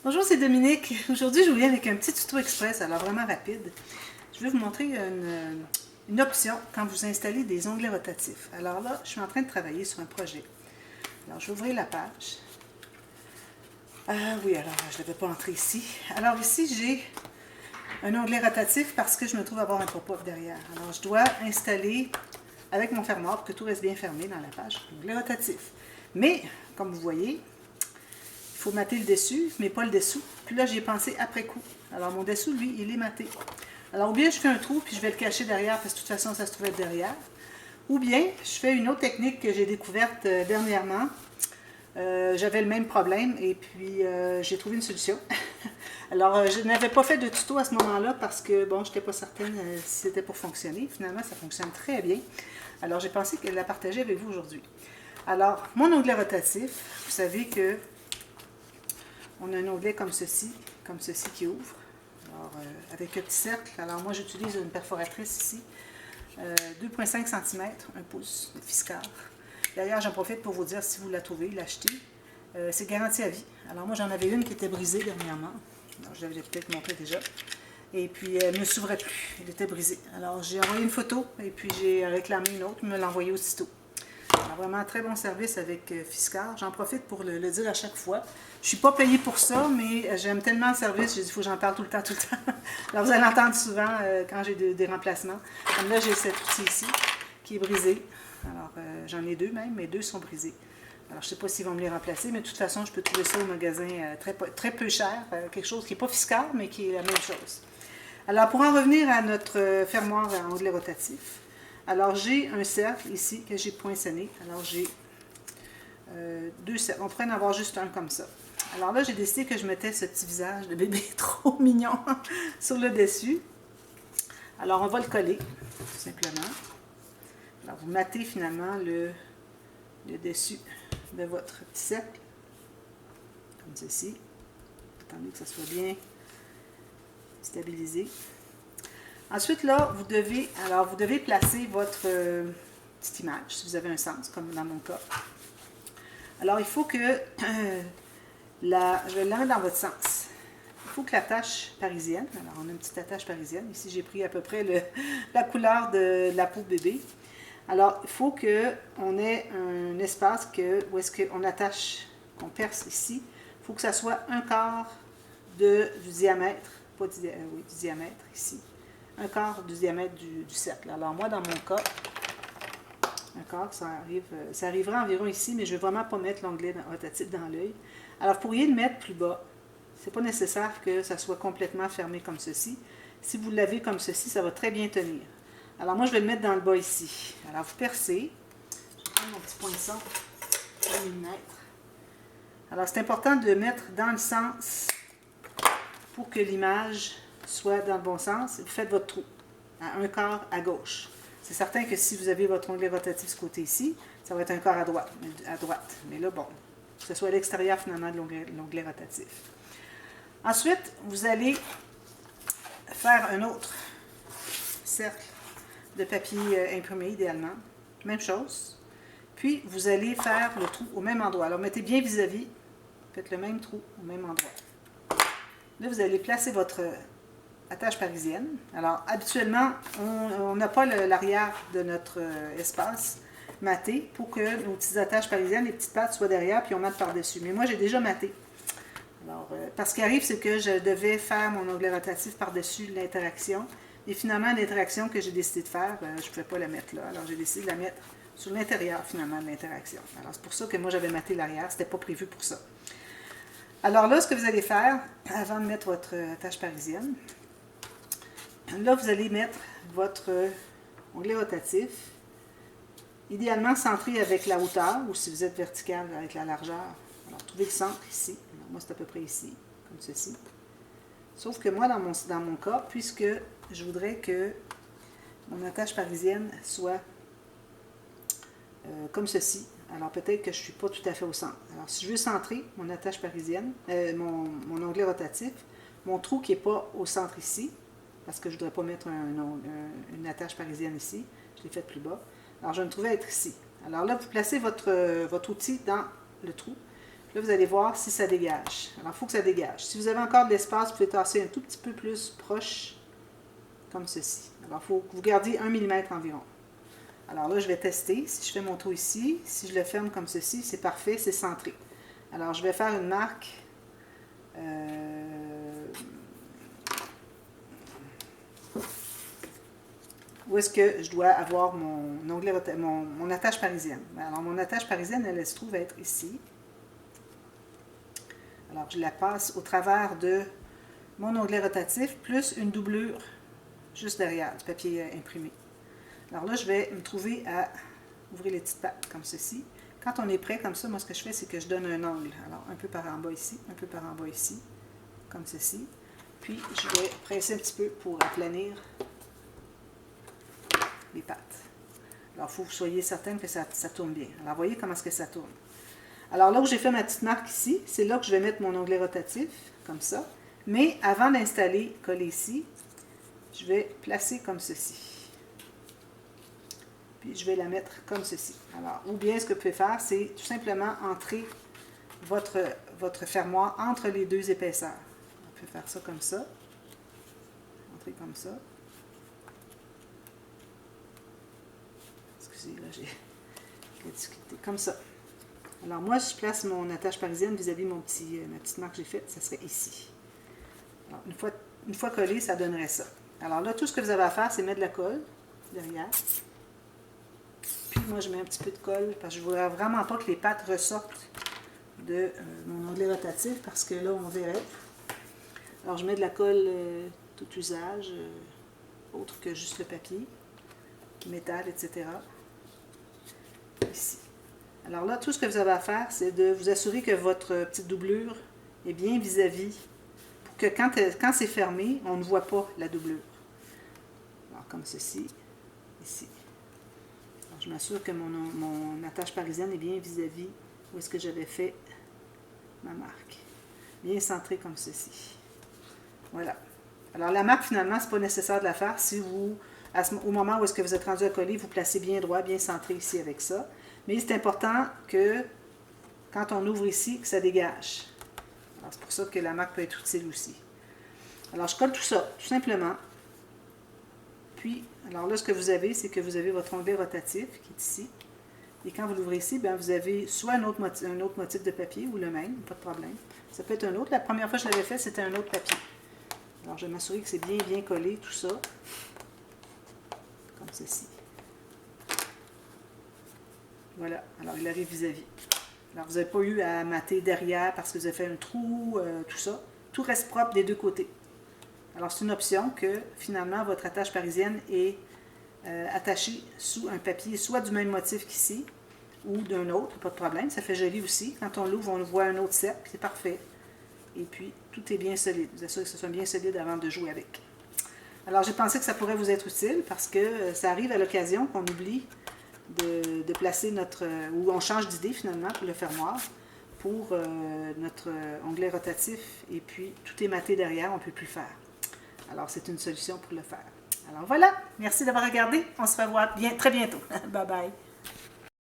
Bonjour, c'est Dominique. Aujourd'hui, je vous viens avec un petit tuto express, alors vraiment rapide. Je vais vous montrer une option quand vous installez des onglets rotatifs. Alors là, je suis en train de travailler sur un projet. Alors, je vais ouvrir la page. Oui, alors, je ne l'avais pas entré ici. Alors ici, j'ai un onglet rotatif parce que je me trouve avoir un pop-up derrière. Alors, je dois installer avec mon fermoir pour que tout reste bien fermé dans la page, onglet rotatif. Mais, comme vous voyez, il faut mater le dessus, mais pas le dessous. Puis là, j'y ai pensé après coup. Alors, mon dessous, lui, il est maté. Alors, ou bien je fais un trou, puis je vais le cacher derrière, parce que de toute façon, ça se trouvait derrière. Ou bien, je fais une autre technique que j'ai découverte dernièrement. J'avais le même problème, et puis j'ai trouvé une solution. Alors, je n'avais pas fait de tuto à ce moment-là, parce que, bon, je n'étais pas certaine si c'était pour fonctionner. Finalement, ça fonctionne très bien. Alors, j'ai pensé que la partager avec vous aujourd'hui. Alors, mon onglet rotatif, vous savez que on a un onglet comme ceci qui ouvre, alors, avec un petit cercle. Alors moi j'utilise une perforatrice ici, 2,5 cm, 1 pouce de Fiskars. D'ailleurs j'en profite pour vous dire, si vous la trouvez, l'achetez. C'est garanti à vie. Alors moi j'en avais une qui était brisée dernièrement, alors, je l'avais peut-être montré déjà. Et puis elle ne s'ouvrait plus, elle était brisée. Alors j'ai envoyé une photo et puis j'ai réclamé une autre, me l'a envoyée aussitôt. Alors, vraiment un très bon service avec Fiskars. J'en profite pour le dire à chaque fois. Je ne suis pas payée pour ça, mais j'aime tellement le service, j'ai dit, il faut que j'en parle tout le temps. Alors, vous allez l'entendre souvent quand j'ai des remplacements. Comme là, j'ai cet outil ici qui est brisé. Alors, j'en ai deux même, mais deux sont brisés. Alors, je ne sais pas s'ils vont me les remplacer, mais de toute façon, je peux trouver ça au magasin très peu cher. Quelque chose qui n'est pas Fiskars, mais qui est la même chose. Alors, pour en revenir à notre fermoir à onglet rotatif, alors j'ai un cercle ici que j'ai poinçonné. Alors j'ai deux cercles. On pourrait en avoir juste un comme ça. Alors là, j'ai décidé que je mettais ce petit visage de bébé trop mignon sur le dessus. Alors on va le coller, tout simplement. Alors vous matez finalement le dessus de votre petit cercle, comme ceci. Attendez que ça soit bien stabilisé. Ensuite, là, vous devez placer votre petite image, si vous avez un sens, comme dans mon cas. Alors, il faut que, je vais la mettre dans votre sens. Il faut que la tache parisienne, alors on a une petite attache parisienne, ici j'ai pris à peu près la couleur de la peau de bébé. Alors, il faut qu'on ait un espace où est-ce qu'on attache, qu'on perce ici. Il faut que ça soit un quart du diamètre, pas du, oui, du diamètre ici. Un quart du diamètre du cercle. Alors moi, dans mon cas, un quart, ça arrivera environ ici, mais je ne vais vraiment pas mettre l'onglet rotatif dans l'œil. Alors, vous pourriez le mettre plus bas. Ce n'est pas nécessaire que ça soit complètement fermé comme ceci. Si vous l'avez comme ceci, ça va très bien tenir. Alors moi, je vais le mettre dans le bas ici. Alors, vous percez. Je vais prendre mon petit poinçon, 1 mm. Alors, c'est important de mettre dans le sens pour que l'image soit dans le bon sens. Vous faites votre trou à un quart à gauche. C'est certain que si vous avez votre onglet rotatif ce côté ici, ça va être un quart à droite. Mais là, bon, que ce soit à l'extérieur finalement de l'onglet rotatif. Ensuite, vous allez faire un autre cercle de papier imprimé idéalement. Même chose. Puis, vous allez faire le trou au même endroit. Alors, mettez bien vis-à-vis. Faites le même trou au même endroit. Là, vous allez placer votre attache parisienne. Alors, habituellement, on n'a pas l'arrière de notre espace maté pour que nos petites attaches parisiennes, les petites pattes soient derrière, puis on mate par-dessus. Mais moi, j'ai déjà maté. Alors, parce ce qui arrive, c'est que je devais faire mon onglet rotatif par-dessus l'interaction. Et finalement, l'interaction que j'ai décidé de faire, je ne pouvais pas la mettre là. Alors, j'ai décidé de la mettre sur l'intérieur, finalement, de l'interaction. Alors, c'est pour ça que moi, j'avais maté l'arrière. Ce n'était pas prévu pour ça. Alors là, ce que vous allez faire, avant de mettre votre attache parisienne, là, vous allez mettre votre onglet rotatif, idéalement centré avec la hauteur, ou si vous êtes vertical, avec la largeur. Alors, trouvez le centre ici. Alors, moi, c'est à peu près ici, comme ceci. Sauf que moi, dans mon cas, puisque je voudrais que mon attache parisienne soit comme ceci, alors peut-être que je ne suis pas tout à fait au centre. Alors, si je veux centrer mon attache parisienne, mon onglet rotatif, mon trou qui n'est pas au centre ici, parce que je ne voudrais pas mettre une attache parisienne ici, je l'ai fait plus bas. Alors, je vais me trouver à être ici. Alors là, vous placez votre outil dans le trou. Là, vous allez voir si ça dégage. Alors, il faut que ça dégage. Si vous avez encore de l'espace, vous pouvez tasser un tout petit peu plus proche, comme ceci. Alors, il faut que vous gardiez 1 mm environ. Alors là, je vais tester. Si je fais mon trou ici, si je le ferme comme ceci, c'est parfait, c'est centré. Alors, je vais faire une marque. Où est-ce que je dois avoir mon onglet, mon attache parisienne. Alors, mon attache parisienne, elle se trouve être ici. Alors, je la passe au travers de mon onglet rotatif, plus une doublure juste derrière, du papier imprimé. Alors là, je vais me trouver à ouvrir les petites pattes, comme ceci. Quand on est prêt, comme ça, moi, ce que je fais, c'est que je donne un angle. Alors, un peu par en bas ici, un peu par en bas ici, comme ceci. Puis, je vais presser un petit peu pour aplanir les pattes. Alors, il faut que vous soyez certain que ça tourne bien. Alors, voyez comment est-ce que ça tourne. Alors, là où j'ai fait ma petite marque ici, c'est là que je vais mettre mon onglet rotatif, comme ça. Mais avant d'installer, coller ici, je vais placer comme ceci. Puis, je vais la mettre comme ceci. Alors, ou bien, ce que vous pouvez faire, c'est tout simplement entrer votre fermoir entre les deux épaisseurs. On peut faire ça comme ça. Entrer comme ça. Excusez, là, j'ai la difficulté. Comme ça. Alors, moi, je place mon attache parisienne vis-à-vis ma petite marque que j'ai faite. Ça serait ici. Alors, une fois collé, ça donnerait ça. Alors là, tout ce que vous avez à faire, c'est mettre de la colle derrière. Puis moi, je mets un petit peu de colle parce que je ne voudrais vraiment pas que les pattes ressortent de mon onglet rotatif parce que là, on verrait. Alors, je mets de la colle tout usage, autre que juste le papier, métal, etc. Ici. Alors là, tout ce que vous avez à faire, c'est de vous assurer que votre petite doublure est bien vis-à-vis pour que quand c'est fermé, on ne voit pas la doublure. Alors, comme ceci, ici. Alors, je m'assure que mon attache parisienne est bien vis-à-vis où est-ce que j'avais fait ma marque. Bien centrée comme ceci. Voilà. Alors, la marque, finalement, ce n'est pas nécessaire de la faire si vous, au moment où est-ce que vous êtes rendu à coller, vous placez bien droit, bien centré ici avec ça. Mais c'est important que, quand on ouvre ici, que ça dégage. Alors, c'est pour ça que la marque peut être utile aussi. Alors, je colle tout ça, tout simplement. Puis, alors là, ce que vous avez, c'est que vous avez votre onglet rotatif qui est ici. Et quand vous l'ouvrez ici, bien, vous avez soit un autre motif de papier ou le même, pas de problème. Ça peut être un autre. La première fois que je l'avais fait, c'était un autre papier. Alors, je vais m'assurer que c'est bien collé, tout ça. Comme ceci. Voilà. Alors, il arrive vis-à-vis. Alors, vous n'avez pas eu à mater derrière parce que vous avez fait un trou, tout ça. Tout reste propre des deux côtés. Alors, c'est une option que, finalement, votre attache parisienne est attachée sous un papier, soit du même motif qu'ici, ou d'un autre, pas de problème. Ça fait joli aussi. Quand on l'ouvre, on voit un autre cercle, c'est parfait. Et puis, tout est bien solide. Vous assurez que ce soit bien solide avant de jouer avec. Alors, j'ai pensé que ça pourrait vous être utile parce que ça arrive à l'occasion qu'on oublie de placer ou on change d'idée finalement pour le fermoir, pour notre onglet rotatif, et puis tout est maté derrière, on ne peut plus faire. Alors, c'est une solution pour le faire. Alors voilà, merci d'avoir regardé. On se revoit très bientôt. Bye bye.